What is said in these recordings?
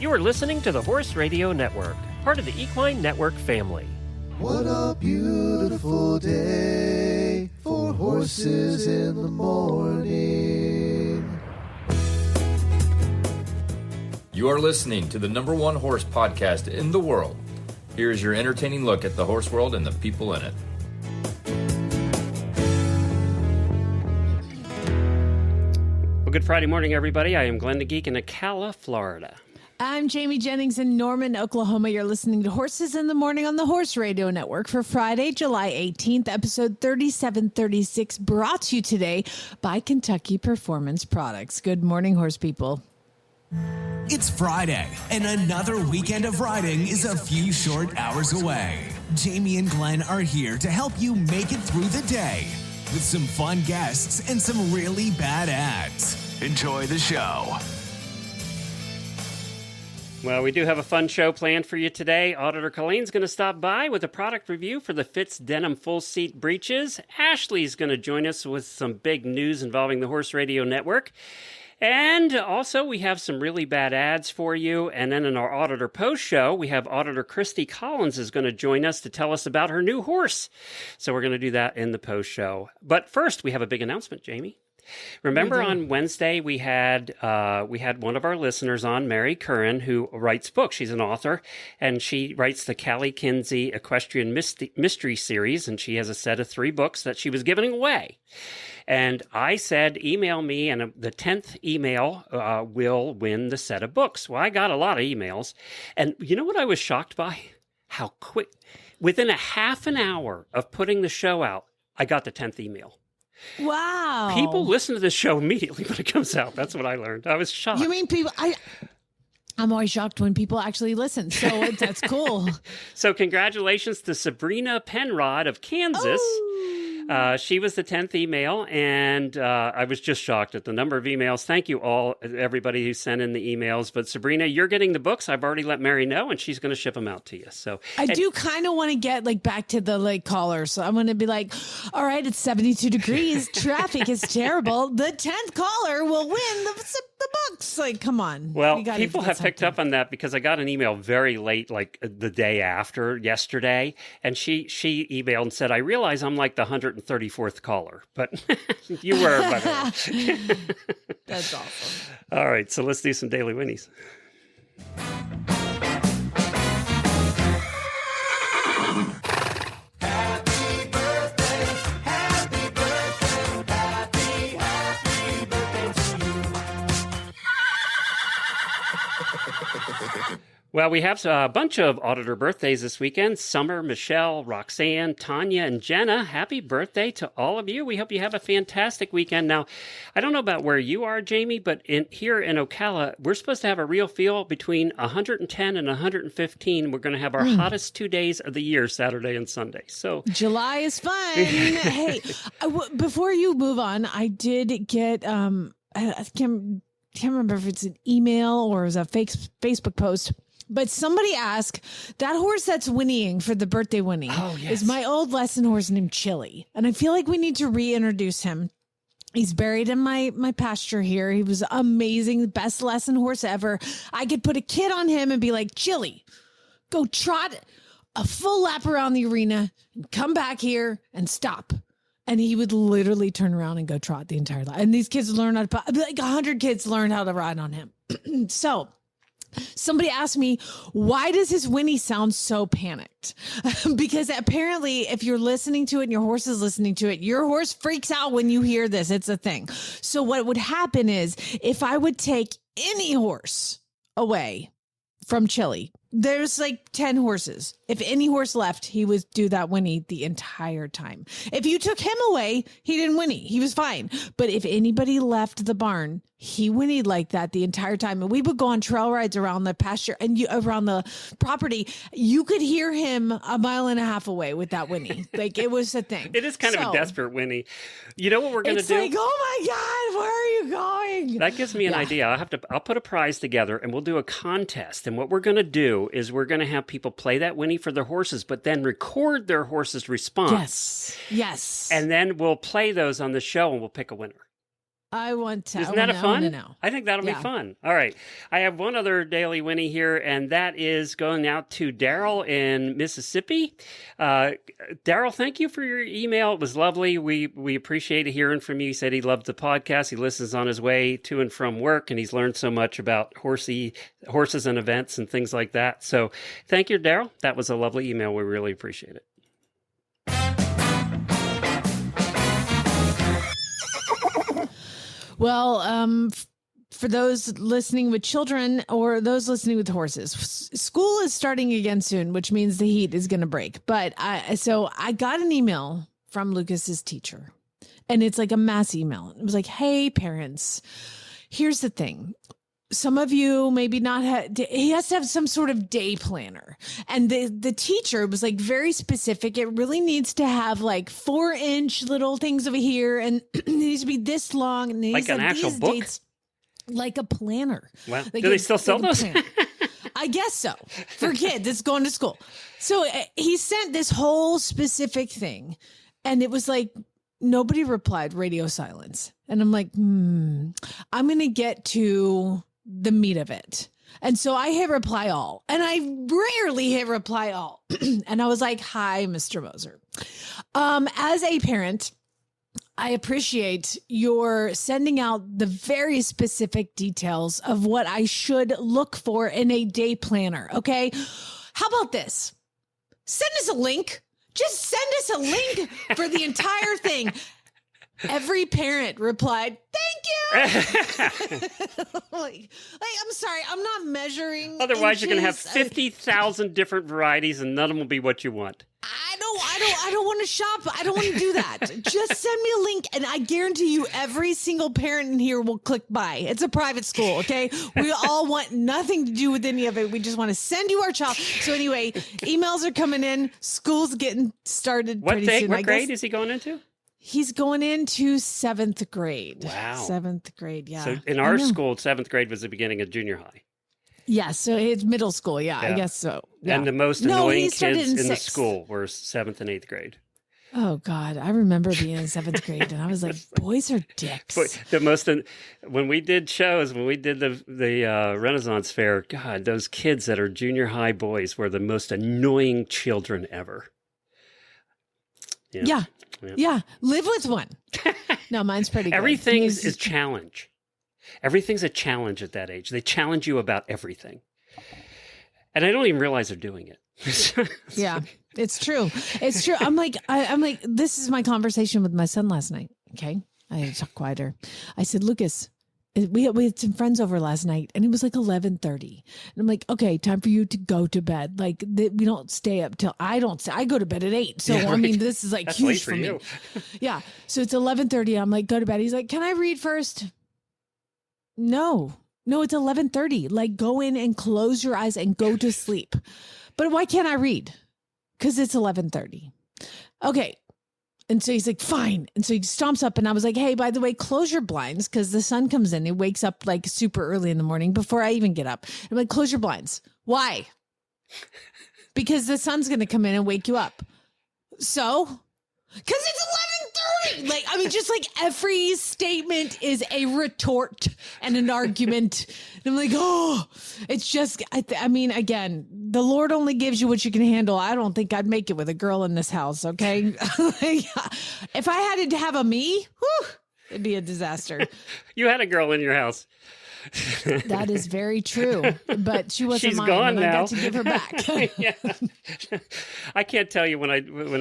You are listening to the Horse Radio Network, part of the Equine Network family. What a beautiful day for horses in the morning. You are listening to the #1 horse podcast in the world. Here is your entertaining look at the horse world and the people in it. Well, good Friday morning, everybody. I am Glenn the Geek in Ocala, Florida. I'm Jamie Jennings in Norman, Oklahoma. You're listening to Horses in the Morning on the Horse Radio Network for Friday, July 18th, episode 3736, brought to you today by Kentucky Performance Products. Good morning, horse people. It's Friday, and another weekend of riding is a few short hours away. Jamie and Glenn are here to help you make it through the day with some fun guests and some really bad ads. Enjoy the show. Well, we do have a fun show planned for you today. Auditor Colleen's going to stop by with a product review for the Fitz Denim full seat breeches. Ashley's going to join us with some big news involving the Horse Radio Network. And also, we have some really bad ads for you. And then in our Auditor Post Show, we have Auditor Kristi Collins is going to join us to tell us about her new horse. So we're going to do that in the Post Show. But first, we have a big announcement, Jamie. Remember on Wednesday we had one of our listeners on, Mary Curran, who writes books. She's an author, and she writes the Callie Kinsey Equestrian Mystery Series, and she has a set of 3 books that she was giving away. And I said, email me, and the 10th email will win the set of books. Well, I got a lot of emails, and you know what I was shocked by? How quick, within a half an hour of putting the show out, I got the 10th email. Wow. People listen to this show immediately when it comes out. That's what I learned. I was shocked. You mean people? I'm always shocked when people actually listen. So that's cool. So congratulations to Sabrina Penrod of Kansas. She was the 10th email, and I was just shocked at the number of emails. Thank you all, everybody who sent in the emails. But Sabrina, you're getting the books. I've already let Mary know, and she's going to ship them out to you. So I do kind of want to get back to the callers. So I'm going to be like, all right, it's 72 degrees. Traffic is terrible. The 10th caller will win the books. Come on. Well, people have picked up on that because I got an email very late, the day after yesterday, and she emailed and said, I realize I'm like the 134th caller, but you were. That's awesome. All right, so let's do some daily Whinnies. Well, we have a bunch of auditor birthdays this weekend. Summer, Michelle, Roxanne, Tanya, and Jenna. Happy birthday to all of you. We hope you have a fantastic weekend. Now, I don't know about where you are, Jamie, but here in Ocala, we're supposed to have a real feel between 110 and 115. We're going to have our hottest 2 days of the year, Saturday and Sunday. So July is fun. Hey, before you move on, I did get, I can't remember if it's an email or it was a Facebook post. But somebody asked, that horse that's whinnying for the birthday whinny is my old lesson horse named Chili. And I feel like we need to reintroduce him. He's buried in my pasture here. He was amazing, the best lesson horse ever. I could put a kid on him and be like, Chili, go trot a full lap around the arena and come back here and stop. And he would literally turn around and go trot the entire lap. And these kids learn how to, 100 kids learn how to ride on him. So somebody asked me, why does his whinny sound so panicked? Because apparently if you're listening to it and your horse is listening to it, your horse freaks out when you hear this. It's a thing. So what would happen is if I would take any horse away from Chili, there's 10 horses. If any horse left, he would do that whinny the entire time. If you took him away, he didn't whinny. He was fine. But if anybody left the barn, he whinnied like that the entire time. And we would go on trail rides around the pasture and around the property. You could hear him a mile and a half away with that whinny. It was a thing. It is kind of a desperate whinny. You know what we're going to do? It's oh my God, where are you going? That gives me an idea. I'll put a prize together and we'll do a contest. And what we're going to do is we're going to have people play that whinny for their horses, but then record their horse's response. Yes. And then we'll play those on the show and we'll pick a winner. I want to. Isn't that fun? I think that'll be fun. All right. I have one other Daily Winnie here, and that is going out to Daryl in Mississippi. Daryl, thank you for your email. It was lovely. We appreciated hearing from you. He said he loved the podcast. He listens on his way to and from work, and he's learned so much about horses and events and things like that. So thank you, Daryl. That was a lovely email. We really appreciate it. Well, for those listening with children or those listening with horses, school is starting again soon, which means the heat is going to break. But I got an email from Lucas's teacher, and it's like a mass email. It was like, "Hey, parents, here's the thing. Some of you maybe not he has to have some sort of day planner." And the teacher was like very specific. It really needs to have like 4-inch little things over here, and it needs to be this long. And like an actual book? Dates, like a planner. Wow. Like Do they still sell those? I guess so. For kids that's going to school. So he sent this whole specific thing, and it was like, nobody replied, radio silence. And I'm like, I'm going to get to the meat of it. And so I hit reply all, and I rarely hit reply all. And I was like, "Hi, Mr. Moser. As a parent, I appreciate your sending out the very specific details of what I should look for in a day planner. Okay. How about this? Send us a link. Just send us a link for the entire thing." Every parent replied, "Thank you." like, I'm sorry, I'm not measuring. Otherwise, you're going to have inches. 50,000 different varieties, and none of them will be what you want. I don't want to shop. I don't want to do that. Just send me a link, and I guarantee you every single parent in here will click buy. It's a private school, okay? We all want nothing to do with any of it. We just want to send you our child. So anyway, emails are coming in. School's getting started pretty soon. What grade is he going into? He's going into 7th grade. Wow. 7th grade, yeah. So in our school, 7th grade was the beginning of junior high. Yeah, so it's middle school. Yeah, I guess so. Yeah. And the most annoying kids in the school were 7th and 8th grade. Oh, God. I remember being in 7th grade, and I was like, boys are dicks. But when we did shows, when we did the Renaissance Fair, God, those kids that are junior high boys were the most annoying children ever. Yeah. Live with one. No, mine's pretty good. Everything is a challenge. Everything's a challenge at that age. They challenge you about everything. And I don't even realize they're doing it. Yeah, it's true. It's true. I'm like, this is my conversation with my son last night. Okay. I had to talk quieter. I said, "Lucas, we had some friends over last night, and it was like 11:30. And I'm like, okay, time for you to go to bed. Like we don't stay up till I go to bed at 8. So, I mean, this is like That's huge late for me. you. Yeah. So it's 11:30. I'm like, go to bed. He's like, "Can I read first?" No, it's 11:30. Like, go in and close your eyes and go to sleep. But why can't I read? Because it's 11:30. Okay. And so he's like, "Fine." And so he stomps up, and I was like, "Hey, by the way, close your blinds," because the sun comes in. He wakes up like super early in the morning before I even get up. I'm like, "Close your blinds." Why? Because the sun's going to come in and wake you up. So, because it's 11:30. Like, I mean, just like every statement is a retort and an argument. And I'm like, oh, it's just, I mean, again, the Lord only gives you what you can handle. I don't think I'd make it with a girl in this house. Okay. If I had to have a me, it'd be a disaster. You had a girl in your house. That is very true, but she wasn't She's mine, gone and now. I got to give her back. Yeah. I can't tell you when I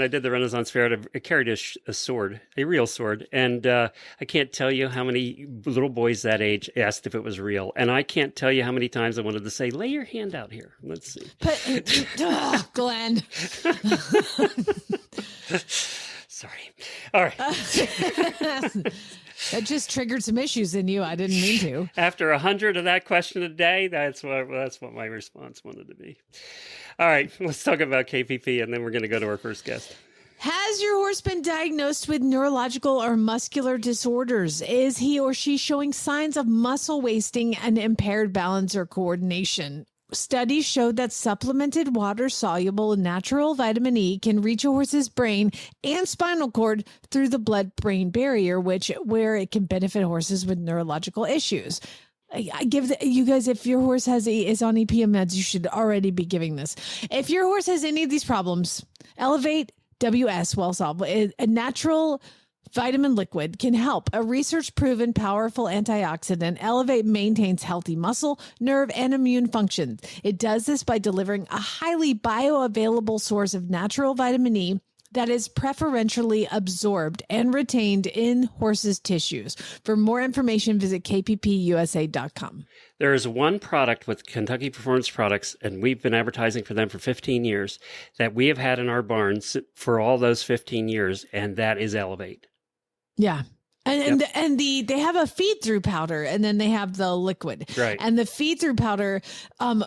did the Renaissance Fair, I carried a sword, a real sword, and I can't tell you how many little boys that age asked if it was real, and I can't tell you how many times I wanted to say, "Lay your hand out here. Let's see." But, Glenn. Sorry. All right. That just triggered some issues in you. I didn't mean to. After 100 of that question a day, that's what my response wanted to be. All right, let's talk about KPP, and then we're going to go to our first guest. Has your horse been diagnosed with neurological or muscular disorders? Is he or she showing signs of muscle wasting and impaired balance or coordination? studies showed that supplemented water-soluble natural vitamin E can reach a horse's brain and spinal cord through the blood-brain barrier, where it can benefit horses with neurological issues. I give you guys, if your horse is on EPM meds, you should already be giving this. If your horse has any of these problems, Elevate WS Well Solve, a natural vitamin liquid, can help. A research-proven powerful antioxidant, Elevate maintains healthy muscle, nerve, and immune functions. It does this by delivering a highly bioavailable source of natural vitamin E that is preferentially absorbed and retained in horses' tissues. For more information, visit kppusa.com. There is one product with Kentucky Performance Products, and we've been advertising for them for 15 years, that we have had in our barns for all those 15 years, and that is Elevate. Yeah. And they have a feed through powder, and then they have the liquid. Right. And the feed through powder,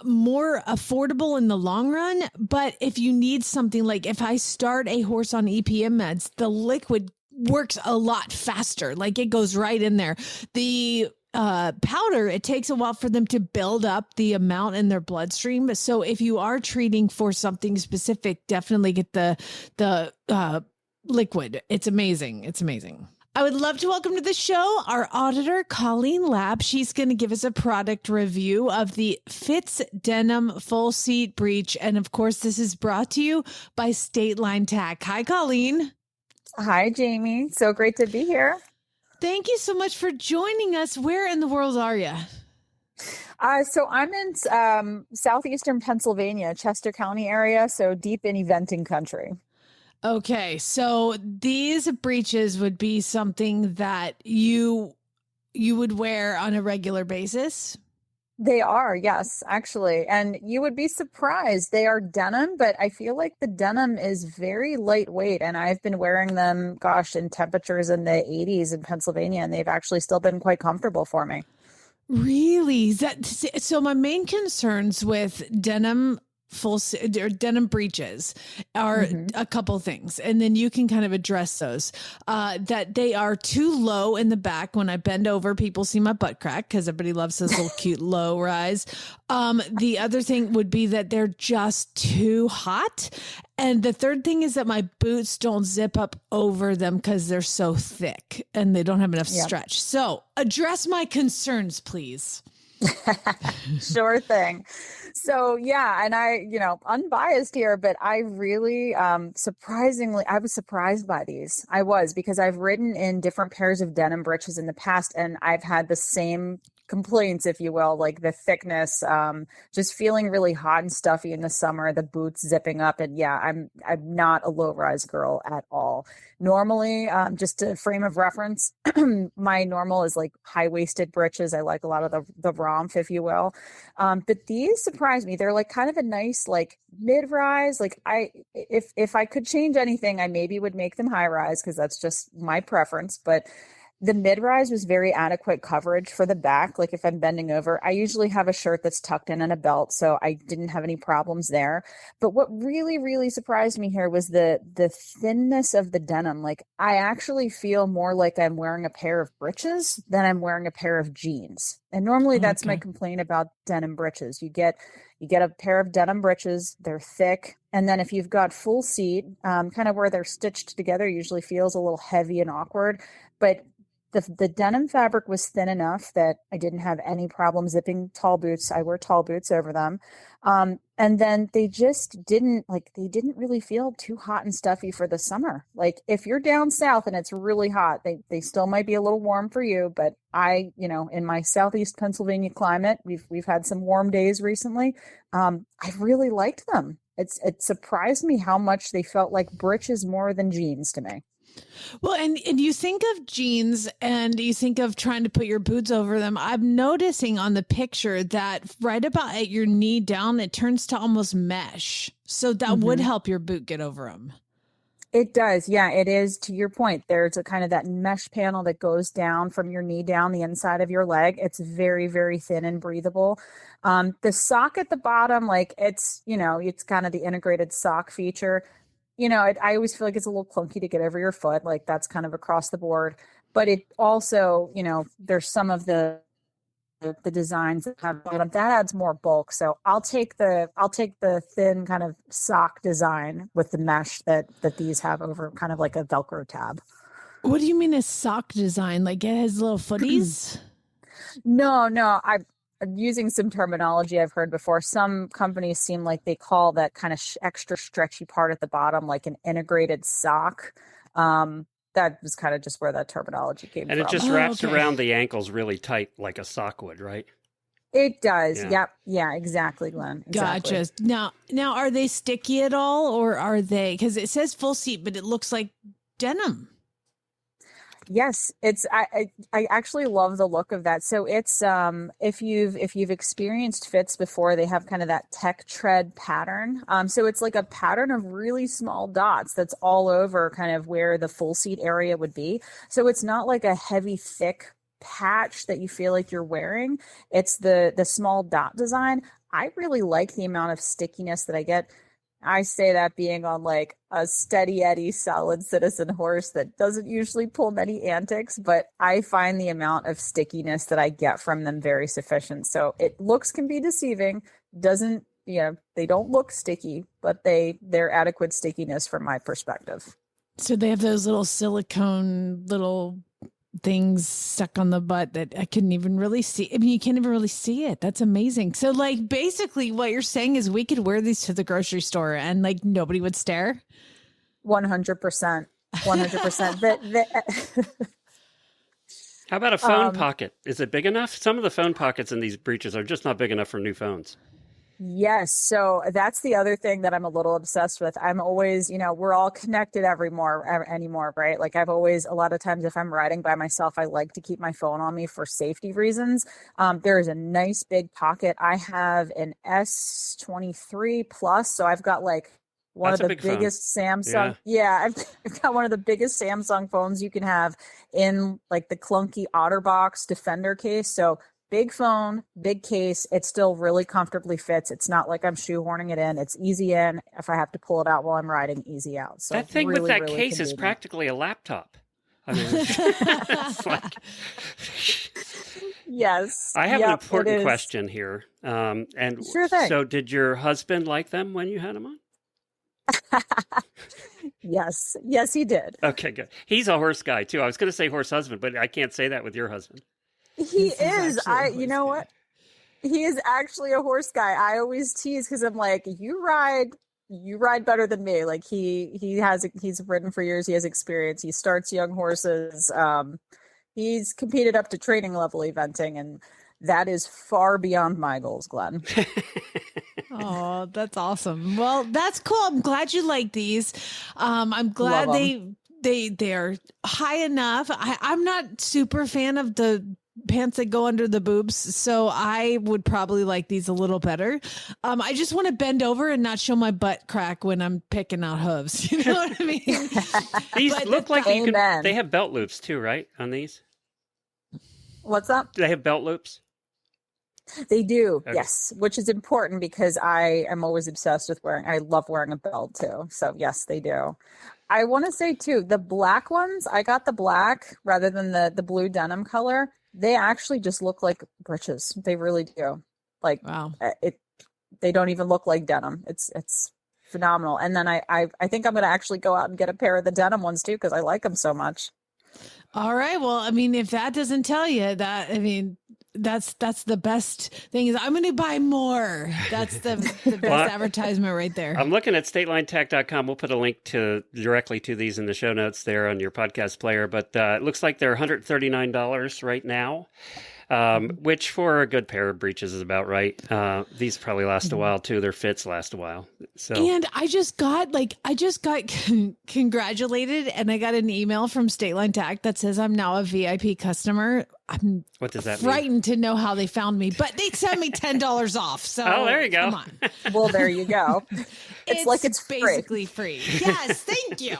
more affordable in the long run. But if you need something, like if I start a horse on EPM meds, the liquid works a lot faster. Like it goes right in there. The powder, it takes a while for them to build up the amount in their bloodstream. So if you are treating for something specific, definitely get the liquid. It's amazing. It's amazing. I would love to welcome to the show our auditor, Colleen Lab. She's going to give us a product review of the Fitz Denim Full Seat Breech. And of course, this is brought to you by State Line Tack. Hi, Colleen. Hi, Jamie. So great to be here. Thank you so much for joining us. Where in the world are you? So I'm in southeastern Pennsylvania, Chester County area, so deep in eventing country. Okay, so these breeches would be something that you would wear on a regular basis? They are, yes, actually. And you would be surprised. They are denim, but I feel like the denim is very lightweight. And I've been wearing them, in temperatures in the 80s in Pennsylvania, and they've actually still been quite comfortable for me. Really? So my main concerns with denim denim breeches are a couple things, and then you can kind of address those. That they are too low in the back. When I bend over, people see my butt crack because everybody loves this little cute low rise. The other thing would be that they're just too hot. And the third thing is that my boots don't zip up over them because they're so thick and they don't have enough stretch. So address my concerns, please. Sure thing. So yeah, and I, unbiased here, but I really, surprisingly, I was surprised by these. I was, because I've ridden in different pairs of denim breeches in the past, and I've had the same complaints, if you will, like the thickness, just feeling really hot and stuffy in the summer, the boots zipping up. And yeah, I'm not a low rise girl at all. Normally, just a frame of reference, my normal is like high waisted breeches. I like a lot of the romp, if you will. But these surprised me. They're like kind of a nice, like mid rise. Like if I could change anything, I maybe would make them high rise, because that's just my preference. But the mid-rise was very adequate coverage for the back. Like if I'm bending over, I usually have a shirt that's tucked in and a belt, so I didn't have any problems there. But what really, really surprised me here was the thinness of the denim. Like I actually feel more like I'm wearing a pair of breeches than I'm wearing a pair of jeans. And normally that's my complaint about denim breeches. You get a pair of denim breeches, they're thick. And then if you've got full seat, kind of where they're stitched together, usually feels a little heavy and awkward. But the denim fabric was thin enough that I didn't have any problem zipping tall boots. I wear tall boots over them. And then they just didn't really feel too hot and stuffy for the summer. Like if you're down south and it's really hot, they still might be a little warm for you. But I, in my southeast Pennsylvania climate, we've had some warm days recently. I really liked them. It surprised me how much they felt like breeches more than jeans to me. Well, and you think of jeans and you think of trying to put your boots over them. I'm noticing on the picture that right about at your knee down, it turns to almost mesh. So that would help your boot get over them. It does. Yeah, it is. To your point, there's a kind of that mesh panel that goes down from your knee down the inside of your leg. It's very, very thin and breathable. The sock at the bottom, like it's kind of the integrated sock feature. I always feel like it's a little clunky to get over your foot. Like that's kind of across the board. But it also, there's some of the the designs that have bottom. That adds more bulk. So I'll take the thin kind of sock design with the mesh that these have over kind of like a Velcro tab. What do you mean a sock design? Like it has little footies? No, I'm using some terminology I've heard before. Some companies seem like they call that kind of extra stretchy part at the bottom like an integrated sock. That was kind of just where that terminology came from. And it just wraps around the ankles really tight like a sock would, right? It does. Yeah. Yep. Yeah, exactly, Glenn. Exactly. Gotcha. Now, are they sticky at all, or are they, because it says full seat, but it looks like denim. Yes, it's I actually love the look of that. So it's if you've experienced fits before, they have kind of that tech tread pattern. So it's like a pattern of really small dots that's all over kind of where the full seat area would be. So it's not like a heavy, thick patch that you feel like you're wearing. It's the small dot design. I really like the amount of stickiness that I get. I say that being on like a steady Eddie solid citizen horse that doesn't usually pull many antics, but I find the amount of stickiness that I get from them very sufficient. So looks can be deceiving. They don't look sticky, but they're adequate stickiness from my perspective. So they have those little silicone little things stuck on the butt that I couldn't even really see. I mean, you can't even really see it. That's amazing. So like basically what you're saying is we could wear these to the grocery store and like nobody would stare. 100%. 100%. How about a phone pocket? Is it big enough? Some of the phone pockets in these breeches are just not big enough for new phones. Yes. So that's the other thing that I'm a little obsessed with. I'm always, we're all connected anymore, right? Like a lot of times if I'm riding by myself, I like to keep my phone on me for safety reasons. There is a nice big pocket. I have an S23 Plus. So I've got like one of the biggest Samsung. Yeah, I've got one of the biggest Samsung phones you can have in like the clunky OtterBox Defender case. So big phone, big case. It still really comfortably fits. It's not like I'm shoehorning it in. It's easy in. If I have to pull it out while I'm riding, easy out. So that thing really, with that really case convenient. is practically a laptop. I mean, it's like... Yes. I have an important question here. And sure thing. So did your husband like them when you had them on? Yes, he did. Okay, good. He's a horse guy too. I was going to say horse husband, but I can't say that with your husband. He is. You know what? He is actually a horse guy. I always tease because I'm like, you ride better than me. Like he's ridden for years. He has experience. He starts young horses. He's competed up to training level eventing, and that is far beyond my goals, Glenn. Oh, that's awesome. Well, that's cool. I'm glad you like these. I'm glad they're high enough. I'm not super fan of the pants that go under the boobs, so I would probably like these a little better. I just want to bend over and not show my butt crack when I'm picking out hooves. You know what I mean? These look like they have belt loops too, right? On these? What's up? Do they have belt loops? They do, okay. Yes, which is important because I am always obsessed with I love wearing a belt too. So yes, they do. I want to say too, the black ones, I got the black rather than the blue denim color. They actually just look like breeches. They really do. Like, wow. They don't even look like denim. It's phenomenal. And then I think I'm going to actually go out and get a pair of the denim ones too, because I like them so much. All right. Well, I mean, if that doesn't tell you that, I mean, that's the best thing is I'm going to buy more. That's the best advertisement right there. I'm looking at statelinetech.com. We'll put a link directly to these in the show notes there on your podcast player. But it looks like they're $139 right now, which for a good pair of breeches is about right. These probably last a while too. Their fits last a while. So, and I just got congratulated, and I got an email from State Line Tech that says I'm now a VIP customer. What does that frightened mean? to know how they found me, but they sent me $10 off. So there you go. Come on. Well, there you go. It's like it's basically free. Yes, thank you.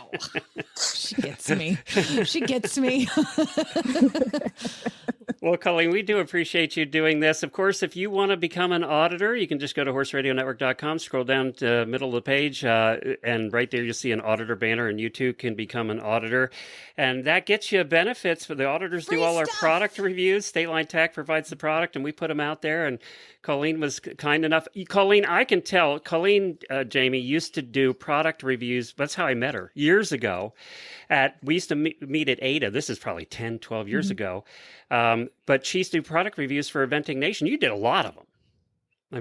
She gets me. She gets me. Well, Colleen, we do appreciate you doing this. Of course, if you want to become an auditor, you can just go to horseradionetwork.com, scroll down to the middle of the page, and right there you'll see an auditor banner, and you too can become an auditor. And that gets you benefits. For the auditors do all our product reviews. State Line Tech provides the product, and we put them out there. And Colleen was kind enough. Colleen, I can tell. Colleen, Jamie, used to do product reviews. That's how I met her years ago. We used to meet at ADA. This is probably 10, 12 years ago. But she used to do product reviews for Eventing Nation. You did a lot of them.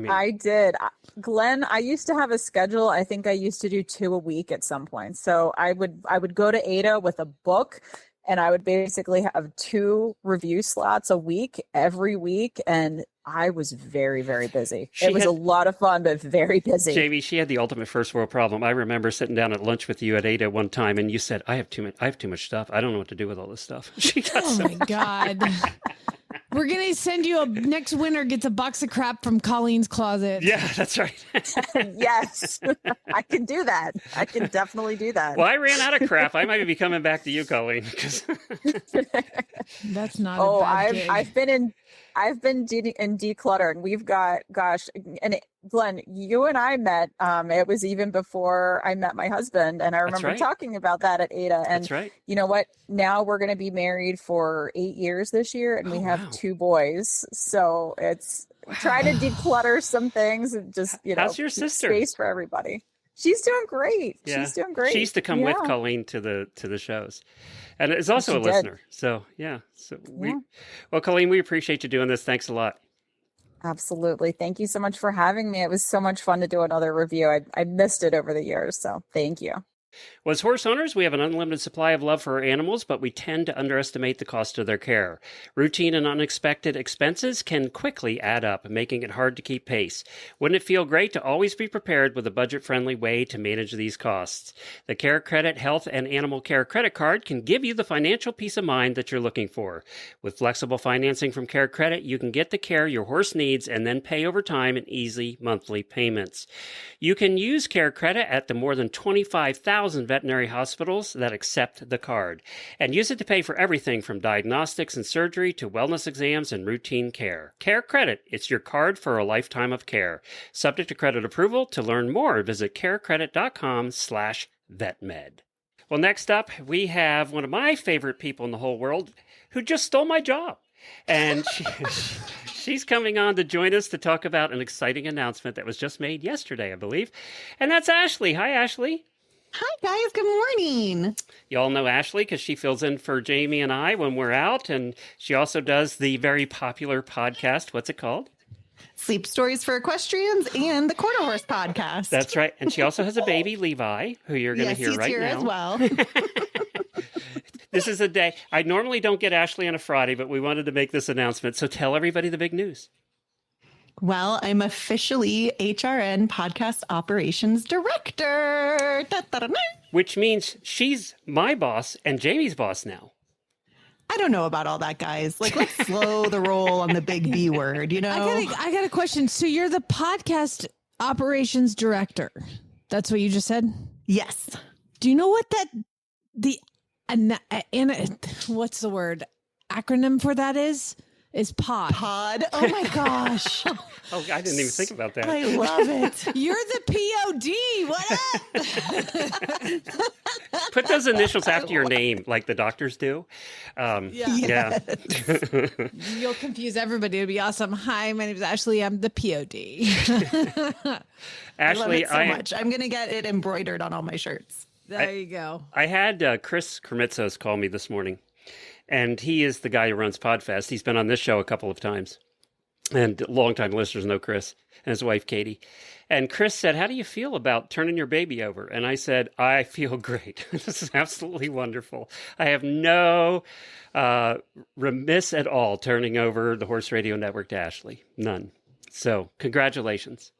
I did. Glenn, I used to have a schedule. I think I used to do 2 a week at some point. So I would go to ADA with a book, and I would basically have 2 review slots a week every week. And I was very, very busy. It was a lot of fun, but very busy. Jamie, she had the ultimate first world problem. I remember sitting down at lunch with you at ADA one time, and you said, I have too much stuff. I don't know what to do with all this stuff. My God. We're going to send you next winter gets a box of crap from Colleen's closet. Yeah, that's right. Yes, I can do that. I can definitely do that. Well, I ran out of crap. I might be coming back to you, Colleen. That's not a bad gig. I've been in declutter, and we've got, Glenn, you and I met, it was even before I met my husband. And I remember talking about that at ADA. And that's right. You know what? Now we're going to be married for 8 years this year, and we have 2 boys. So it's try to declutter some things and just, how's your sister? Space for everybody. She's doing great. Yeah. She's doing great. She used to come with Colleen to the shows, and is also a listener. So yeah. Well, Colleen, we appreciate you doing this. Thanks a lot. Absolutely. Thank you so much for having me. It was so much fun to do another review. I missed it over the years. So thank you. Well, as horse owners, we have an unlimited supply of love for our animals, but we tend to underestimate the cost of their care. Routine and unexpected expenses can quickly add up, making it hard to keep pace. Wouldn't it feel great to always be prepared with a budget-friendly way to manage these costs? The Care Credit Health and Animal Care Credit Card can give you the financial peace of mind that you're looking for. With flexible financing from Care Credit, you can get the care your horse needs and then pay over time in easy monthly payments. You can use Care Credit at the more than 25,000 veterinary hospitals that accept the card, and use it to pay for everything from diagnostics and surgery to wellness exams and routine care. Care Credit, it's your card for a lifetime of care. Subject to credit approval. To learn more, visit carecredit.com/vetmed. Well, next up, we have one of my favorite people in the whole world who just stole my job. And she's coming on to join us to talk about an exciting announcement that was just made yesterday, I believe. And that's Ashley. Hi, Ashley. Hi, guys. Good morning. You all know Ashley because she fills in for Jamie and I when we're out. And she also does the very popular podcast. What's it called? Sleep Stories for Equestrians and the Quarter Horse podcast. That's right. And she also has a baby, Levi, who you're going to hear right now. Yes, he's here as well. This is a day. I normally don't get Ashley on a Friday, but we wanted to make this announcement. So tell everybody the big news. Well, I'm officially HRN Podcast Operations Director. Which means she's my boss and Jamie's boss now. I don't know about all that, guys. Like, let's slow the roll on the big B word, you know? I got a question. So you're the Podcast Operations Director. That's what you just said? Yes. Do you know what what's the word? Acronym for that is? Is pod. Pod. Oh my gosh. Oh, I didn't even think about that. I love it. You're the POD. What up? Put those initials after your name, like the doctors do. Yeah. You'll confuse everybody. It'll be awesome. Hi, my name is Ashley. I'm the POD. Ashley, I love it so much. I'm going to get it embroidered on all my shirts. There you go. I had Chris Kermitzos call me this morning. And he is the guy who runs PodFest. He's been on this show a couple of times. And longtime listeners know Chris and his wife, Katie. And Chris said, how do you feel about turning your baby over? And I said, I feel great. This is absolutely wonderful. I have no remiss at all turning over the Horse Radio Network to Ashley. None. So congratulations.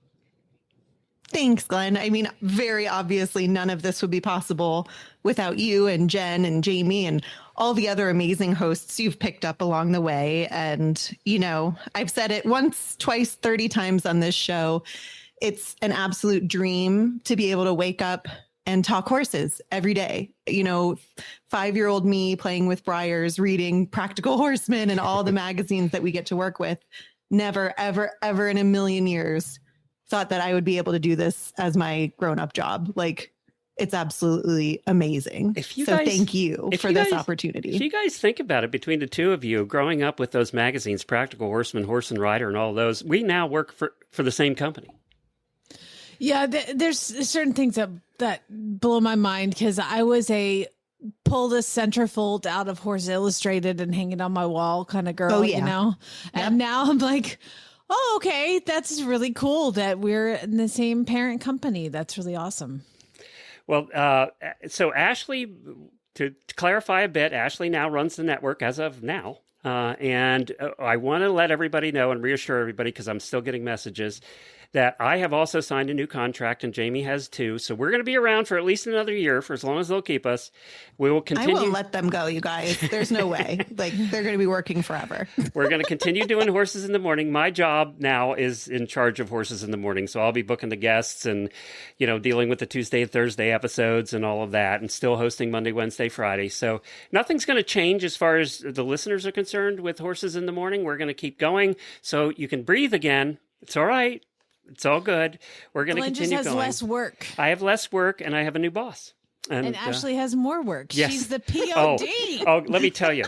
Thanks, Glenn. I mean, very obviously, none of this would be possible without you and Jen and Jamie and all the other amazing hosts you've picked up along the way. And, you know, I've said it once, twice, 30 times on this show. it's an absolute dream to be able to wake up and talk horses every day. 5-year-old me playing with Briars, reading Practical Horseman and all the magazines that we get to work with. Never, ever, ever in a million years thought that I would be able to do this as my grown-up job. Like, it's absolutely amazing. Thank you for this opportunity. If you guys think about it, between the two of you, growing up with those magazines, Practical Horseman, Horse and Rider, and all those, we now work for the same company. Yeah, there's certain things that blow my mind, because I was a pull the centerfold out of Horse Illustrated and hang it on my wall kind of girl, And now I'm like, oh, okay, that's really cool that we're in the same parent company. That's really awesome. Well, so Ashley, to clarify a bit, Ashley now runs the network as of now. And I want to let everybody know and reassure everybody, because I'm still getting messages, that I have also signed a new contract, and Jamie has too. So we're going to be around for at least another year, for as long as they'll keep us. We will continue. I won't let them go, you guys. There's no way. Like, they're going to be working forever. We're going to continue doing Horses in the Morning. My job now is in charge of Horses in the Morning. So I'll be booking the guests and, dealing with the Tuesday and Thursday episodes and all of that, and still hosting Monday, Wednesday, Friday. So nothing's going to change as far as the listeners are concerned with Horses in the Morning. We're going to keep going so you can breathe again. It's all right. It's all good. We're going to continue going. Just has less work. I have less work, and I have a new boss. And Ashley has more work. Yes. She's the POD. Oh, let me tell you,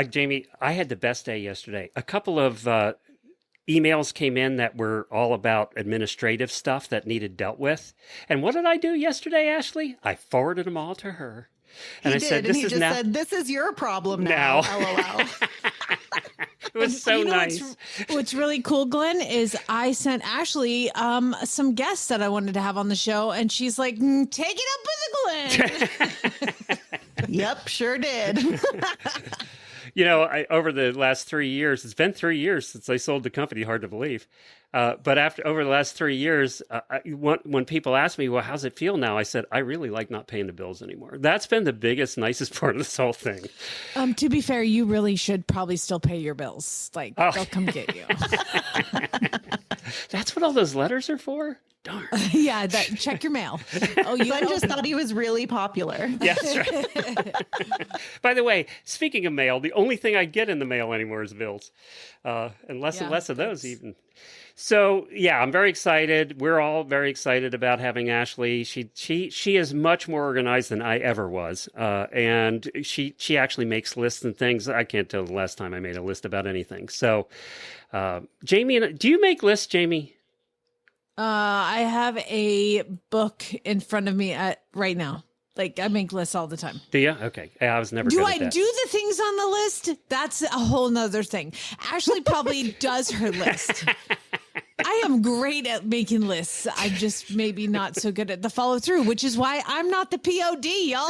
Jamie, I had the best day yesterday. A couple of emails came in that were all about administrative stuff that needed dealt with. And what did I do yesterday, Ashley? I forwarded them all to her. And he said, this is your problem now. LOL. It was so nice. What's really cool, Glenn, is I sent Ashley some guests that I wanted to have on the show, and she's like, take it up with Glenn. Yep, sure did. Over the last 3 years, it's been 3 years since I sold the company, hard to believe. But over the last 3 years, when people ask me, well, how's it feel now? I said, I really like not paying the bills anymore. That's been the biggest, nicest part of this whole thing. To be fair, you really should probably still pay your bills. Like, they'll come get you. That's what all those letters are for? Darn. Yeah, check your mail. Glenn just thought he was really popular. Yeah, that's right. By the way, speaking of mail, the only thing I get in the mail anymore is bills. And less of those even. So, yeah, I'm very excited. We're all very excited about having Ashley. She is much more organized than I ever was. And she actually makes lists and things. I can't tell the last time I made a list about anything. So, Jamie, do you make lists, Jamie? I have a book in front of me right now. Like, I make lists all the time. Do you? Okay. I was never good at that. Do the things on the list? That's a whole nother thing. Ashley probably does her list. I am great at making lists. I'm just maybe not so good at the follow through, which is why I'm not the POD, y'all.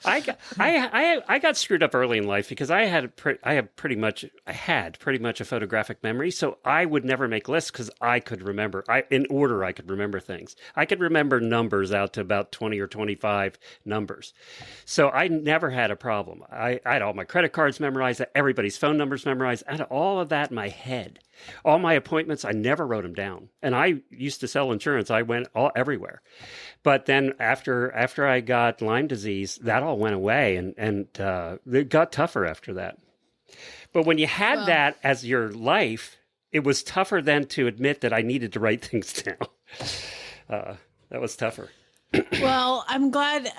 I got screwed up early in life because I had pretty much a photographic memory, so I would never make lists because I could remember. I could remember things. I could remember numbers out to about 20 or 25 numbers, so I never had a problem. I had all my credit cards memorized, everybody's phone numbers memorized. I had all of that in my head. All my appointments, I never wrote them down. And I used to sell insurance. I went everywhere. But then after I got Lyme disease, that all went away, and it got tougher after that. But when you had that as your life, it was tougher then to admit that I needed to write things down. That was tougher. Well, I'm glad.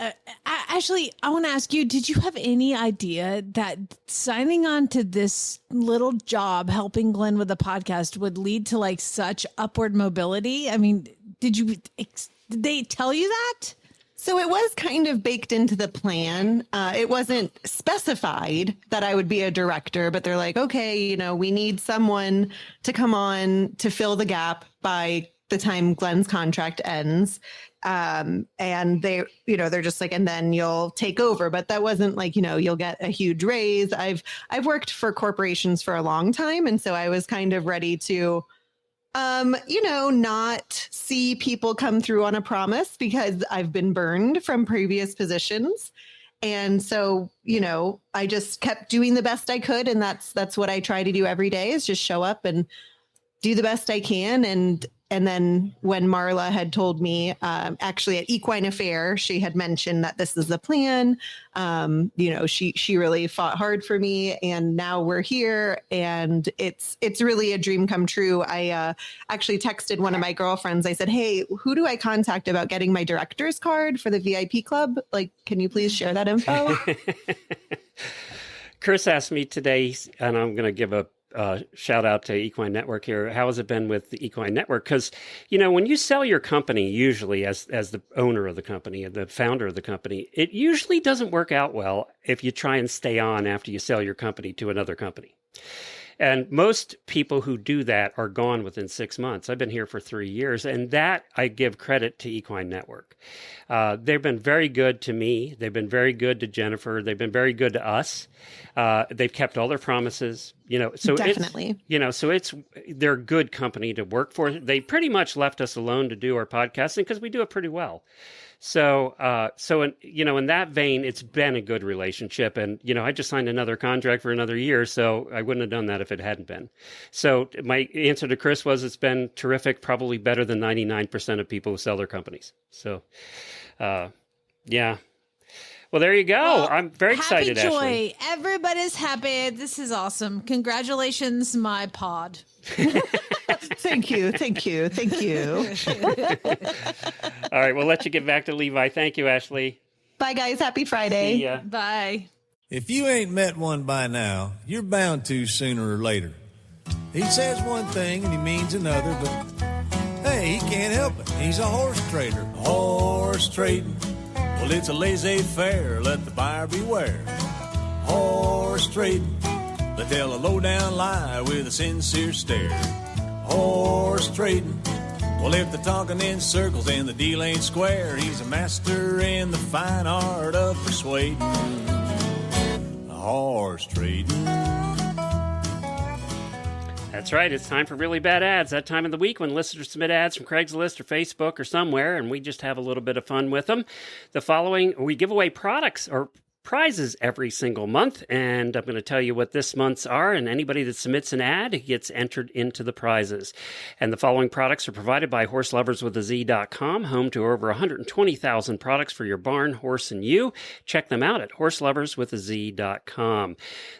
Actually, I want to ask you, did you have any idea that signing on to this little job, helping Glenn with the podcast, would lead to like such upward mobility? I mean, did they tell you that? So it was kind of baked into the plan. It wasn't specified that I would be a director, but they're like, okay, we need someone to come on to fill the gap by the time Glenn's contract ends. And they're just like, and then you'll take over. But that wasn't like, you'll get a huge raise. I've worked for corporations for a long time. And so I was kind of ready to, not see people come through on a promise because I've been burned from previous positions. And so, I just kept doing the best I could. And that's what I try to do every day, is just show up and do the best I can. And then when Marla had told me, actually at Equine Affair, she had mentioned that this is the plan. She really fought hard for me, and now we're here, and it's really a dream come true. I actually texted one of my girlfriends. I said, "Hey, who do I contact about getting my director's card for the VIP club? Like, can you please share that info?" Chris asked me today, and I'm going to give a shout out to Equine Network here. How has it been with the Equine Network? Because, when you sell your company, usually as the owner of the company and the founder of the company, it usually doesn't work out well if you try and stay on after you sell your company to another company. And most people who do that are gone within 6 months. I've been here for 3 years, and that I give credit to Equine Network. They've been very good to me. They've been very good to Jennifer. They've been very good to us. They've kept all their promises. So definitely. They're a good company to work for. They pretty much left us alone to do our podcasting because we do it pretty well. So in that vein, it's been a good relationship. And, I just signed another contract for another year, so I wouldn't have done that if it hadn't been. So my answer to Chris was it's been terrific, probably better than 99% of people who sell their companies. So, yeah. Well, there you go. Well, I'm very excited, happy joy. Ashley. Everybody's happy. This is awesome. Congratulations, my pod. Thank you. All right, we'll let you get back to Levi. Thank you, Ashley. Bye, guys. Happy Friday. See ya. Bye. If you ain't met one by now, you're bound to sooner or later. He says one thing and he means another, but hey, he can't help it. He's a horse trader. Horse trading. Well, it's a laissez-faire. Let the buyer beware. Horse trading. They tell a low-down lie with a sincere stare. Horse trading. Well, if they're talking in circles and the deal ain't square, he's a master in the fine art of persuading. Horse trading. That's right. It's time for Really Bad Ads. That time of the week when listeners submit ads from Craigslist or Facebook or somewhere, and we just have a little bit of fun with them. The following, we give away products or prizes every single month, and I'm going to tell you what this month's are, and anybody that submits an ad gets entered into the prizes. And the following products are provided by HorseLoversWithAZ.com, home to over 120,000 products for your barn, horse, and you. Check them out at HorseLoversWithAZ.com.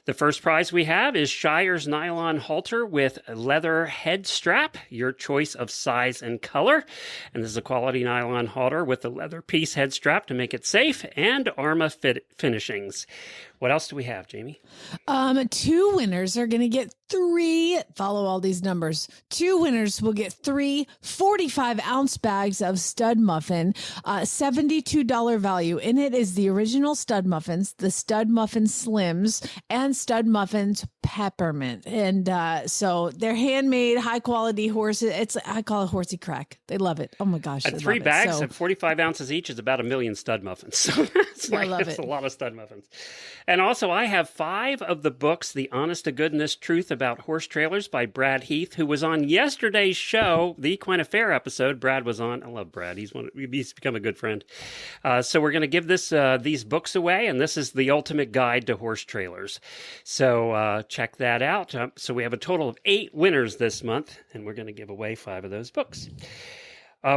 The first prize we have is Shire's Nylon Halter with leather head strap, your choice of size and color. And this is a quality nylon halter with the leather piece head strap to make it safe, and Arma finishings. What else do we have, Jamie? 2 winners are going to get 3. Follow all these numbers. 2 winners will get 3 45-ounce bags of stud muffin, $72 value. In it is the original stud muffins, the stud muffin slims, and stud muffins peppermint. And so they're handmade, high quality horses. I call it horsey crack. They love it. Oh my gosh. At 3 bags at 45 ounces each is about 1 million stud muffins. So that's I love it. A lot of stud muffins. And also, I have 5 of the books, The Honest to Goodness Truth About Horse Trailers by Brad Heath, who was on yesterday's show, the Equine Affair episode. Brad was on. I love Brad. He's become a good friend. So we're going to give these books away, and this is the ultimate guide to horse trailers. So check that out. So we have a total of 8 winners this month, and we're going to give away 5 of those books.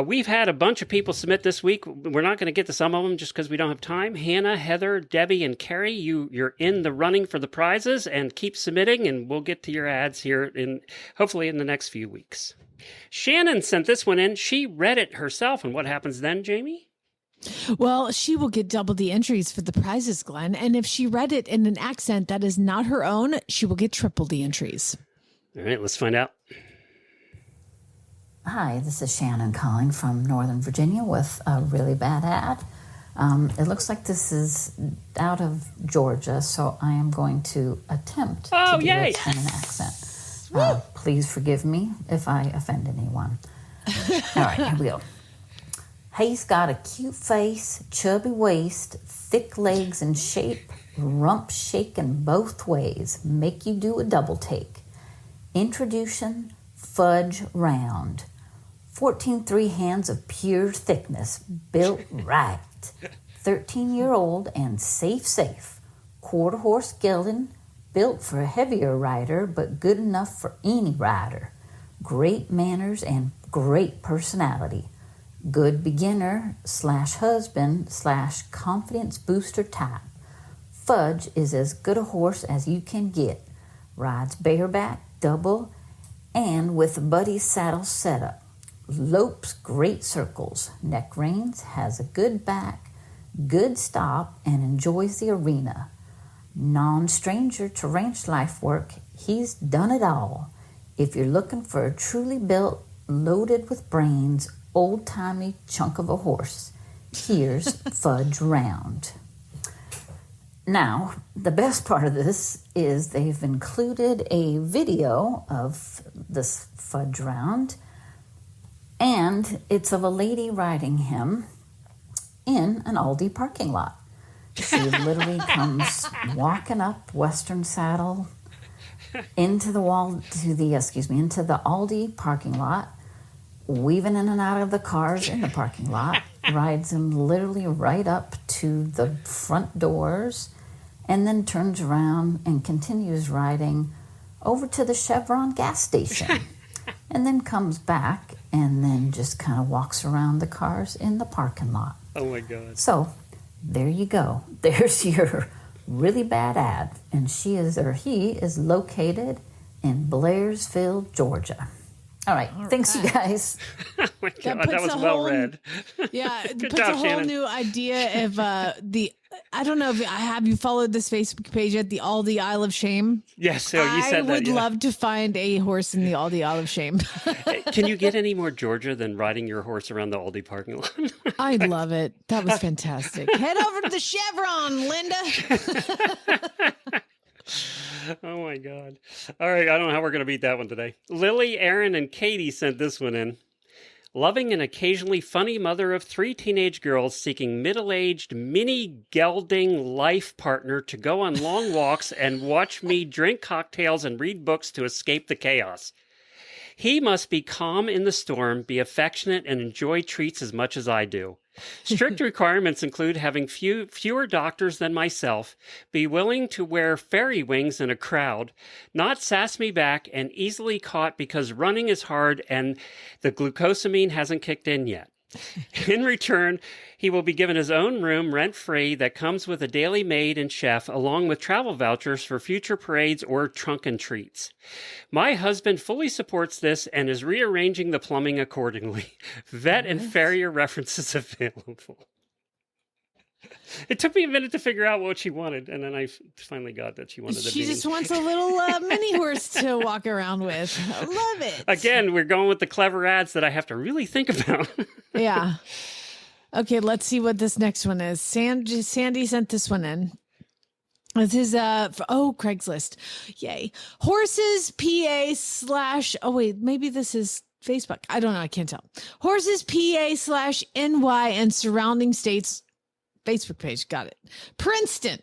We've had a bunch of people submit this week. We're not going to get to some of them just because we don't have time. Hannah, Heather, Debbie, and Carrie, you're in the running for the prizes, and keep submitting, and we'll get to your ads here hopefully in the next few weeks. Shannon sent this one in. She read it herself, and what happens then, Jamie? Well, she will get double the entries for the prizes, Glenn. And if she read it in an accent that is not her own, she will get triple the entries. All right, let's find out. Hi, this is Shannon calling from Northern Virginia with a really bad ad. It looks like this is out of Georgia, so I am going to attempt to do it in an accent. Please forgive me if I offend anyone. All right, here we go. He's got a cute face, chubby waist, thick legs in shape, rump shaking both ways, make you do a double take. Introduction, fudge round. 14.3 hands of pure thickness, built right. 13-year-old and safe. Quarter horse gelding, built for a heavier rider, but good enough for any rider. great manners, and great personality. Good beginner/husband/confidence booster type. Fudge is as good a horse as you can get. Rides bareback, double, and with a buddy saddle setup. Lopes great circles. Neck reins, has a good back, good stop, and enjoys the arena. Non-stranger to ranch life work, he's done it all. If you're looking for a truly built, loaded with brains, old-timey chunk of a horse, here's Fudge Round. Now, the best part of this is they've included a video of this Fudge Round, and it's of a lady riding him in an Aldi parking lot. She literally comes walking up Western Saddle into the Aldi parking lot, weaving in and out of the cars in the parking lot, rides him literally right up to the front doors, and then turns around and continues riding over to the Chevron gas station, and then comes back and then just kind of walks around the cars in the parking lot. Oh my God. So there you go. There's your really bad ad. And he is located in Blairsville, Georgia. All right. Thanks, you guys. Oh my God, that was well read. Yeah, it Good puts job, a whole Shannon. new idea of I don't know if have you followed this Facebook page at the Aldi Isle of Shame? Yes, so you said that. I would love to find a horse in the Aldi Isle of Shame. Can you get any more Georgia than riding your horse around the Aldi parking lot? I love it. That was fantastic. Head over to the Chevron, Linda. Oh my God. All right, I don't know how we're going to beat that one today. Lily, Aaron, and Katie sent this one in. Loving and occasionally funny mother of 3 teenage girls seeking middle-aged, mini-gelding life partner to go on long walks and watch me drink cocktails and read books to escape the chaos. He must be calm in the storm, be affectionate, and enjoy treats as much as I do. Strict requirements include having fewer doctors than myself, be willing to wear fairy wings in a crowd, not sass me back, and easily caught because running is hard and the glucosamine hasn't kicked in yet. In return, he will be given his own room rent-free that comes with a daily maid and chef, along with travel vouchers for future parades or trunken treats. My husband fully supports this and is rearranging the plumbing accordingly. Vet and farrier references available. It took me a minute to figure out what she wanted, and then I finally got that she wanted a She beanie. just wants a little mini horse to walk around with. I love it. Again, we're going with the clever ads that I have to really think about. Yeah. Okay, let's see what this next one is. Sandy sent this one in. This is Craigslist. Yay. Horses PA/ oh wait, maybe this is Facebook. I don't know, I can't tell. Horses PA/NY and surrounding states Facebook page. Got it. Princeton.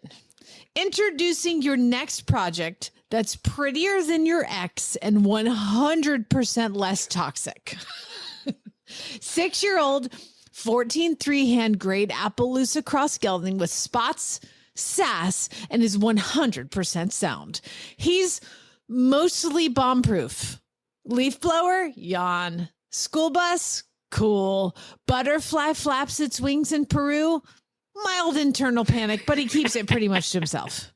Introducing your next project that's prettier than your ex and 100% less toxic. 6-year-old 14 3-hand grade Appaloosa cross gelding with spots, sass, and is 100% sound. He's mostly bomb-proof. Leaf blower? Yawn. School bus? Cool. Butterfly flaps its wings in Peru? Mild internal panic, but he keeps it pretty much to himself.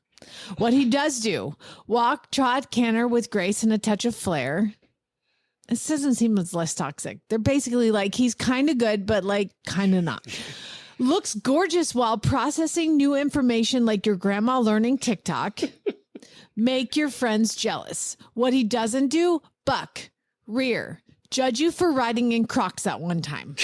What he does do, walk, trot, canter with grace and a touch of flair. This doesn't seem as less toxic. They're basically like, he's kind of good, but like kind of not. Looks gorgeous while processing new information like your grandma learning TikTok. Make your friends jealous. What he doesn't do, buck, rear, judge you for riding in Crocs at one time.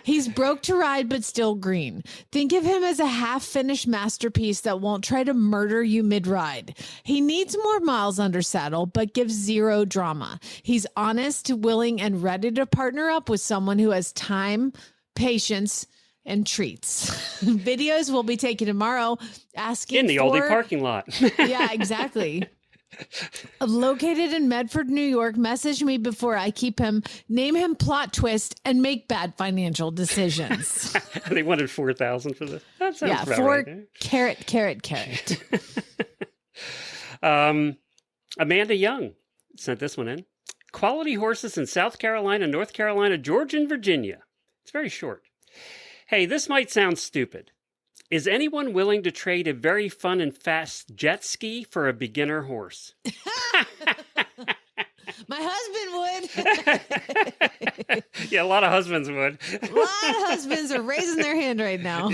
He's broke to ride, but still green. Think of him as a half-finished masterpiece that won't try to murder you mid-ride. He needs more miles under saddle, but gives zero drama. He's honest, willing, and ready to partner up with someone who has time, patience, and treats. Videos will be taken tomorrow. Asking in the Aldi parking lot. Yeah, exactly. Located in Medford, New York. Message me before I keep him, name him plot twist, and make bad financial decisions. They wanted $4,000 for this. That sounds about 4 right. carat. Amanda Young sent this one in. quality horses in South Carolina, North Carolina, Georgia, and Virginia. It's very short. Hey, this might sound stupid. Is anyone willing to trade a very fun and fast jet ski for a beginner horse? My husband would. Yeah, a lot of husbands would. A lot of husbands are raising their hand right now.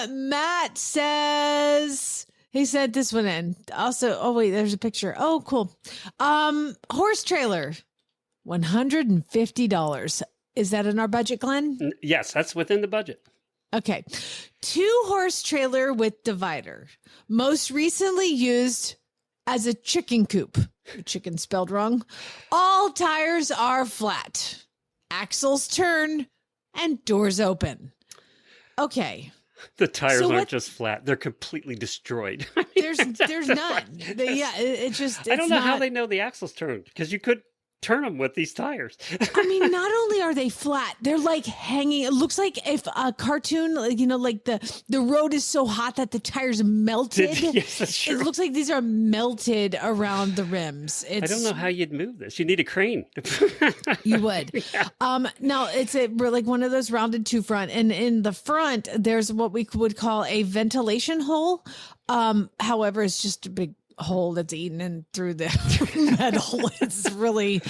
Matt says he sent this one in. Also, oh wait, there's a picture. Oh, cool. Horse trailer, $150. Is that in our budget, Glenn? Yes, that's within the budget. Okay. 2-horse trailer with divider. Most recently used as a chicken coop. Chicken spelled wrong. All tires are flat. Axles turn and doors open. Okay. The tires aren't just flat; they're completely destroyed. There's none. I don't know how they know the axles turned, because you could turn them with these tires. I mean, not only are they flat, they're like hanging. It looks like if a cartoon, like the road is so hot that the tires melted. Yes, that's true. It looks like these are melted around the rims. I don't know how you'd move this. You need a crane. You would. Yeah. Now we're like one of those rounded 2-front, and in the front there's what we would call a ventilation hole. However, it's just a big hole that's eaten in through the metal. It's really,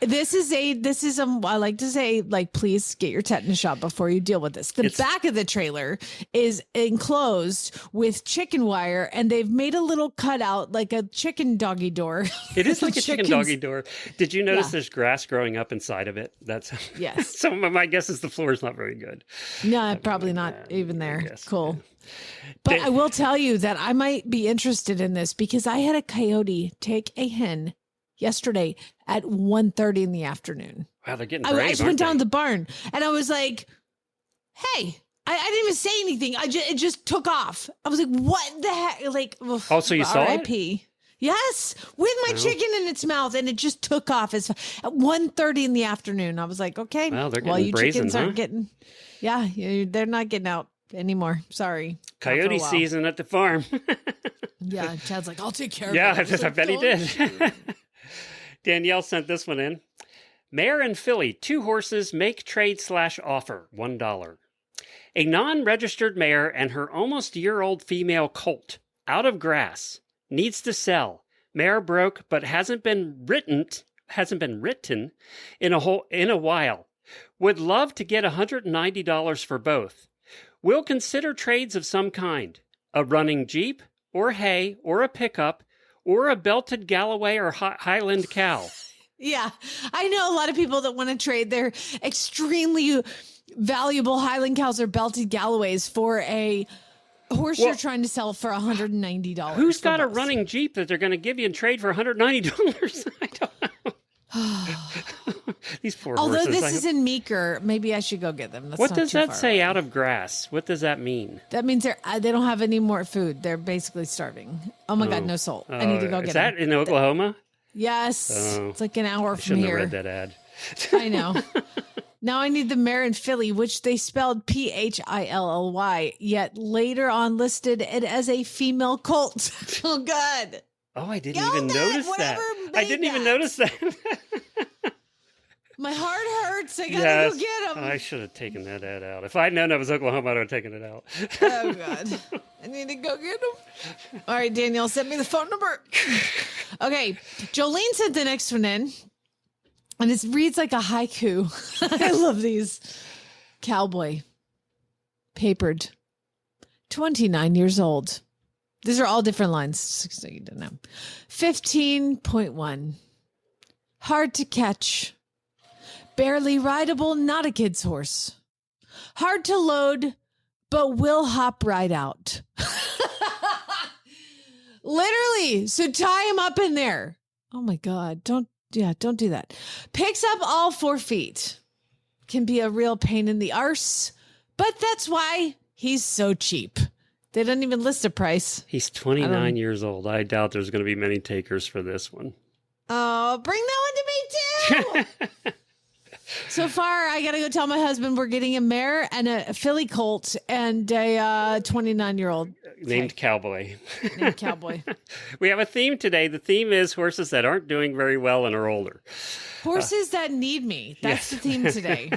this is I like to say, like, please get your tetanus shot before you deal with this. The back of the trailer is enclosed with chicken wire, and they've made a little cutout like a chicken doggy door. It is like a chicken doggy door. Did you notice there's grass growing up inside of it? That's yes. So my guess is the floor is not very good. No, probably not even there. Cool. Yeah. But I will tell you that I might be interested in this because I had a coyote take a hen yesterday at 1:30 in the afternoon. Wow, they're getting brave, I just went down to the barn and I was like, hey, I didn't even say anything. It just took off. I was like, what the heck? Like, oh, so you saw RIP. it? Yes, with my chicken in its mouth, and it just took off at 1:30 in the afternoon. I was like, okay, well, they're getting well, you brazen, chickens aren't getting, they're not getting out anymore. Sorry. Coyote season at the farm. Yeah, Chad's like, I'll take care of it. Yeah, I bet he did. Danielle sent this one in. Mare and filly, 2 horses, make trade/offer, $1. A non-registered mare and her almost year-old female colt, out of grass, needs to sell. Mare broke, but hasn't been written in a while. Would love to get $190 for both. Will consider trades of some kind. A running Jeep, or hay, or a pickup, or a belted Galloway or Highland cow. Yeah, I know a lot of people that want to trade their extremely valuable Highland cows or belted Galloways for a horse you're trying to sell for $190. Who's got a running Jeep that they're going to give you in trade for $190? I don't know. These poor horses. Although this is in Meeker, maybe I should go get them. That's what not does too that far say, away. out of grass? What does that mean? That means they don't have any more food. They're basically starving. Oh my God, no salt. I need to go get them. Is that in Oklahoma? Yes. It's like an hour from shouldn't here. have read that ad. I know. Now I need the mare and filly, which they spelled Philly, yet later on listed it as a female colt. Oh God. Oh, I didn't even notice that. I didn't even notice that. My heart hurts. I gotta go get them. I should have taken that ad out. If I'd known that was Oklahoma, I'd have taken it out. Oh God. I need to go get them. All right, Danielle, send me the phone number. Okay. Jolene sent the next one in. And it reads like a haiku. I love these. Cowboy. Papered. 29 years old. These are all different lines, so you don't know. 15.1. Hard to catch. Barely rideable, not a kid's horse. Hard to load, but will hop right out. Literally. So tie him up in there. Oh my God. Don't do that. Picks up all 4 feet. Can be a real pain in the arse, but that's why he's so cheap. They don't even list a price. He's 29 years old. I doubt there's going to be many takers for this one. Oh, bring that one to me too. So far, I got to go tell my husband we're getting a mare and a filly colt and a 29-year-old. Named Cowboy. Named Cowboy. We have a theme today. The theme is horses that aren't doing very well and are older. Horses that need me. That's the theme today.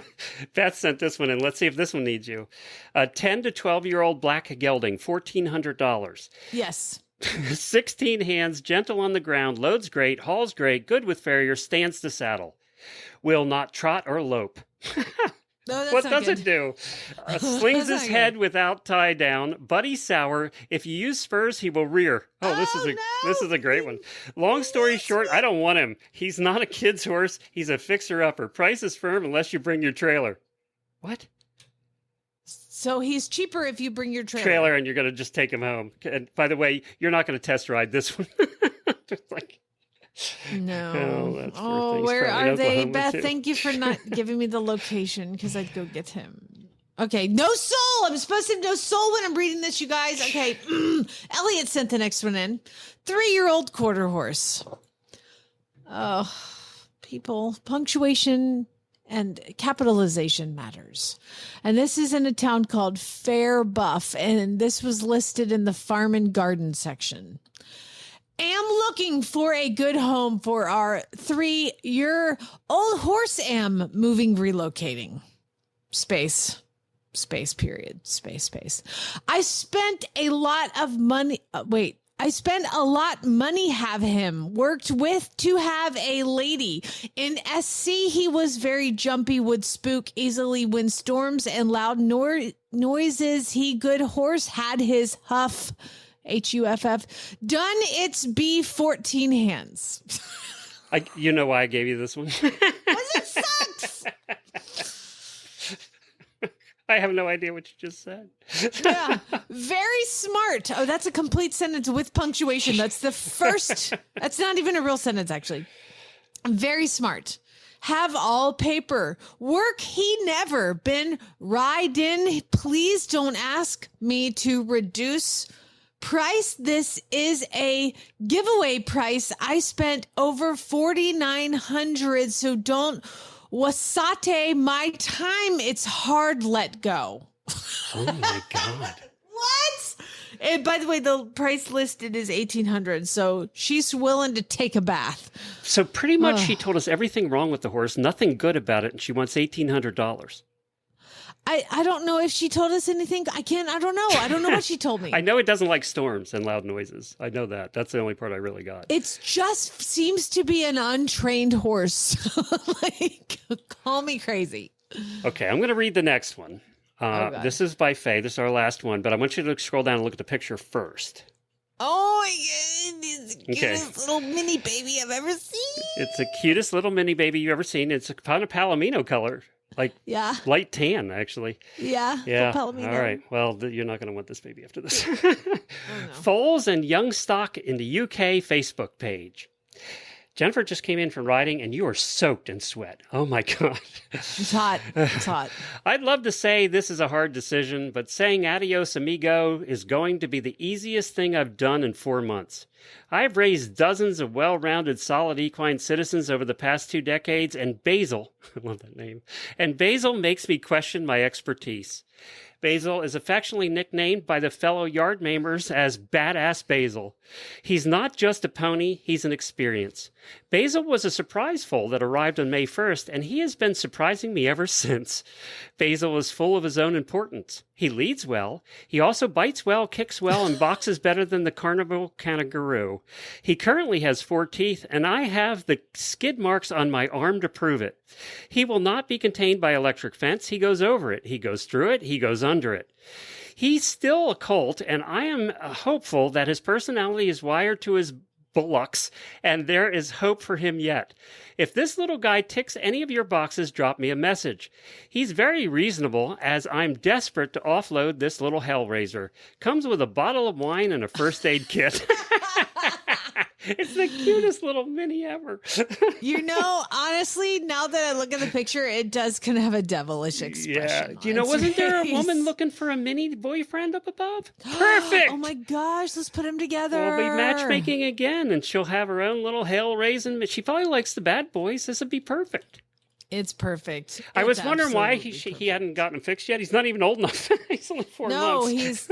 Beth sent this one in. Let's see if this one needs you. A 10 to 12-year-old black gelding, $1,400. Yes. 16 hands, gentle on the ground, loads great, hauls great, good with farrier, stands to saddle. Will not trot or lope. No, what does it do? Slings his head without tie down. Buddy sour. If you use spurs, he will rear. This is a great one. Long story short, I don't want him. He's not a kid's horse. He's a fixer-upper. Price is firm unless you bring your trailer. What? So he's cheaper if you bring your trailer and you're going to just take him home. And by the way, you're not going to test ride this one. No. Where are they, Beth? Thank you for not giving me the location because I'd go get him. Okay, no soul. I'm supposed to have no soul when I'm reading this, you guys. Okay, Elliot sent the next one in. 3-year-old quarter horse. Oh, people, punctuation and capitalization matters. And this is in a town called Fair Buff, and this was listed in the farm and garden section. Am looking for a good home for our 3-year-old horse. Am moving, relocating. Space, period. Space. I spent a lot of money. I spent a lot money have him. Worked with to have a lady. In SC, he was very jumpy, would spook easily when storms and loud noises. He good horse had his huff. HUFF. Done its B 14 hands. You know why I gave you this one? Because it sucks. I have no idea what you just said. Yeah. Very smart. Oh, that's a complete sentence with punctuation. That's the first. That's not even a real sentence, actually. Very smart. Have all paper. Work he never been riding. Please don't ask me to reduce price. This is a giveaway price. I spent over $4,900, so don't wasate my time. It's hard. Let go. Oh my God. What? And by the way, the price listed is $1,800, so she's willing to take a bath. So pretty much she told us everything wrong with the horse, nothing good about it, and she wants $1,800. I don't know if she told us anything. I don't know. I don't know what she told me. I know it doesn't like storms and loud noises. I know that. That's the only part I really got. It just seems to be an untrained horse. Call me crazy. Okay, I'm going to read the next one. This is by Faye. This is our last one, but I want you to scroll down and look at the picture first. Oh, my God. It's the cutest little mini baby I've ever seen. It's the cutest little mini baby you've ever seen. It's kind of palomino color. Light tan, actually. Yeah. All right. Well, you're not going to want this baby after this. Foals and young stock in the UK Facebook page. Jennifer just came in from riding, and you are soaked in sweat. Oh, my God. It's hot. It's hot. I'd love to say this is a hard decision, but saying adios, amigo, is going to be the easiest thing I've done in 4 months. I've raised dozens of well-rounded, solid equine citizens over the past 2 decades, and Basil, I love that name, and Basil makes me question my expertise. Basil is affectionately nicknamed by the fellow yard maimers as Badass Basil. He's not just a pony, he's an experience. Basil was a surprise foal that arrived on May 1st, and he has been surprising me ever since. Basil is full of his own importance. He leads well. He also bites well, kicks well, and boxes better than the carnival kangaroo. He currently has 4 teeth, and I have the skid marks on my arm to prove it. He will not be contained by electric fence. He goes over it. He goes through it. He goes under it. He's still a colt, and I am hopeful that his personality is wired to his bullocks, and there is hope for him yet. If this little guy ticks any of your boxes, drop me a message. He's very reasonable, as I'm desperate to offload this little hellraiser. Comes with a bottle of wine and a first aid kit. It's the cutest little mini ever. Honestly, now that I look at the picture, it does kind of have a devilish expression. Yeah. Wasn't there a woman looking for a mini boyfriend up above? Perfect. Oh my gosh, let's put them together. We'll be matchmaking again, and she'll have her own little hell-raising. She probably likes the bad boys. This would be perfect. It's perfect. I was It's wondering why absolutely he hadn't gotten him fixed yet. He's not even old enough. He's only 4 months. No, he's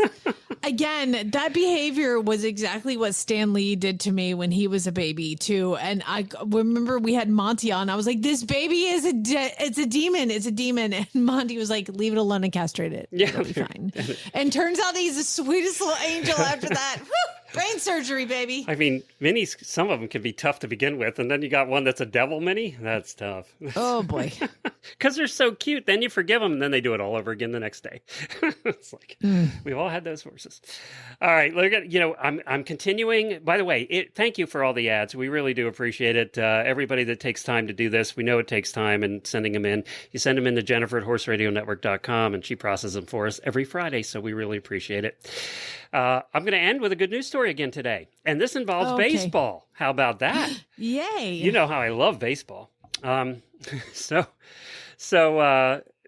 again, that behavior was exactly what Stan Lee did to me when he was a baby too. And I remember we had Monty on. I was like, this baby is it's a demon. It's a demon. And Monty was like, leave it alone and castrate it. Yeah. It'll be fine. And turns out he's the sweetest little angel after that. Woo! Brain surgery, baby. I mean, minis, some of them can be tough to begin with. And then you got one that's a devil mini. That's tough. Oh, boy. Because they're so cute. Then you forgive them and then they do it all over again the next day. It's like, we've all had those horses. All right. Look at, I'm continuing. By the way, thank you for all the ads. We really do appreciate it. Everybody that takes time to do this, we know it takes time and sending them in. You send them in to Jennifer at horseradionetwork.com and she processes them for us every Friday. So we really appreciate it. I'm going to end with a good news story again today. And this involves baseball. How about that? Yay. You know how I love baseball. So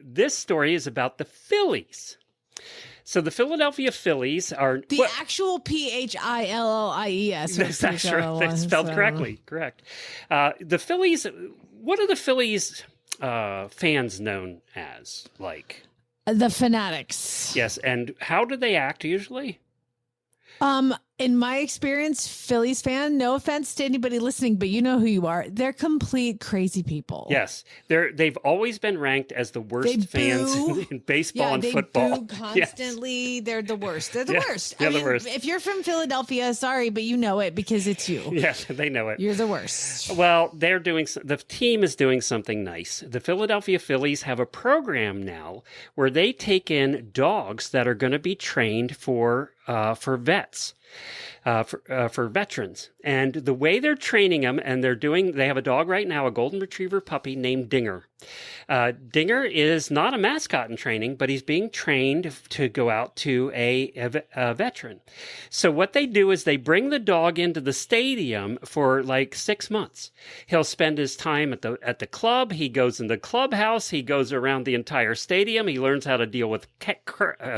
this story is about the Phillies. So the Philadelphia Phillies are... The actual Phillies. That's right. That's spelled correctly. Correct. The Phillies... What are the Phillies fans known as? Like... The Fanatics. Yes. And how do they act usually? In my experience, Phillies fan, no offense to anybody listening, but you know who you are. They're complete crazy people. Yes. They've always been ranked as the worst fans in baseball and football. They boo constantly. Yes. They're the worst. They're the worst. They're the worst. If you're from Philadelphia, sorry, but you know it because it's you. Yes, they know it. You're the worst. Well, the team is doing something nice. The Philadelphia Phillies have a program now where they take in dogs that are going to be trained for vets. For veterans. And the way they're training them, and they have a dog right now, a golden retriever puppy named Dinger. Dinger is not a mascot in training, but he's being trained to go out to a veteran. So what they do is they bring the dog into the stadium for like 6 months. He'll spend his time at the club. He goes in the clubhouse. He goes around the entire stadium. He learns how to deal with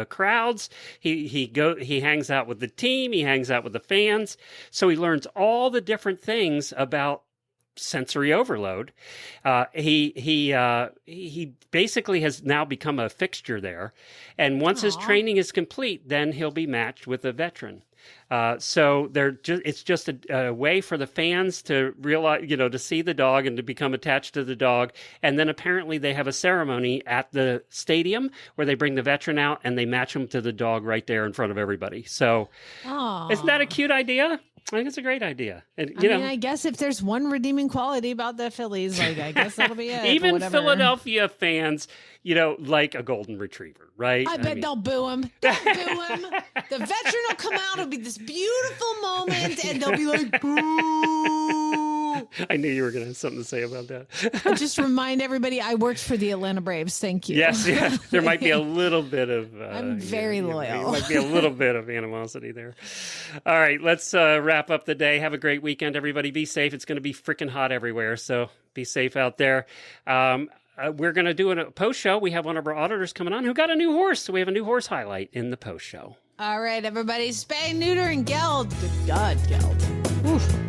crowds. He hangs out with the team. He hangs out with the fans. So he learns all the different things about sensory overload. He basically has now become a fixture there. And once his training is complete, then he'll be matched with a veteran. So it's just a way for the fans to realize, to see the dog and to become attached to the dog. And then apparently they have a ceremony at the stadium where they bring the veteran out and they match him to the dog right there in front of everybody. So isn't that a cute idea? I think it's a great idea. And, I guess if there's one redeeming quality about the Phillies, I guess that'll be it. Even Philadelphia fans, like a golden retriever, right? I bet they'll boo him. They'll boo him. The veteran will come out. It'll be this beautiful moment, and they'll be like, boo. I knew you were going to have something to say about that. Just remind everybody, I worked for the Atlanta Braves. Thank you. Yes. There might be a little bit of... I'm very loyal. There might be a little bit of animosity there. All right, let's wrap up the day. Have a great weekend, everybody. Be safe. It's going to be freaking hot everywhere, so be safe out there. We're going to do a post show. We have one of our auditors coming on who got a new horse, so we have a new horse highlight in the post show. All right, everybody, spay, neuter, and geld. Good God, geld. Oof.